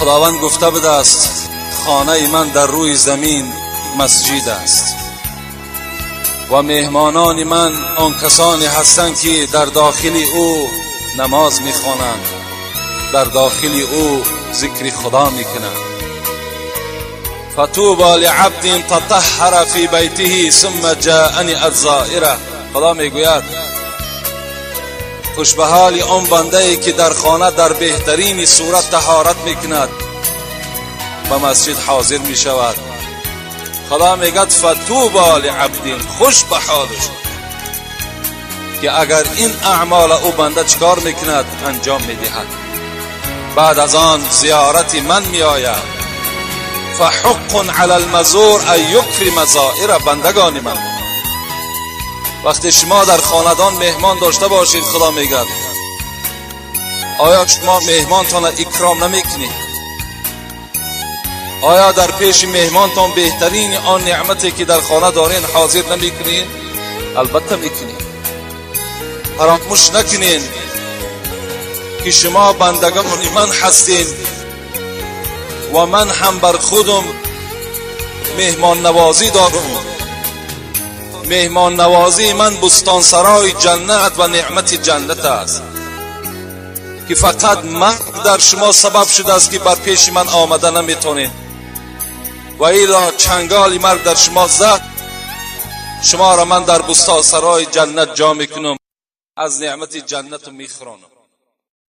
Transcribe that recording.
خداوند گفته بوده است خانه من در روی زمین مسجد است و مهمانان من آن کسانی هستند که در داخل او نماز میخوانند، در داخل او ذکر خدا میکنند. فطوبى لعبد تطهر في بیته ثم جاءني الزائره. خدا میگوید خوش به حال آن بنده ای که در خانه در بهترین صورت طهارت میکند به مسجد حاضر میشود. خدا میگد فطوبى لعبد، خوش به حالش که اگر این اعمال او بنده چکار میکند انجام میدهد، بعد از آن زیارت من میآید. فحق علی المزور ان یکرم زائره. بندگان من، وقتی شما در خاندان مهمان داشته باشید، خدا میگد آیا شما مهمانتان اکرام نمیکنید؟ آیا در پیش مهمانتان بهترین آن نعمتی که در خانه دارین حاضر نمیکنید؟ البته میکنید. فراموش نکنین که شما بندگان من هستین و من هم بر خودم مهمان نوازی دارم. مهمان نوازی من بستان سرای جنت و نعمت جنت است که فقط من در شما سبب شده است که بر پیش من آمده نمیتونید، و ایلا چنگال مرگ در شما زد. شما را من در بستان سرای جنت جا میکنم، از نعمت جنت میخورانم.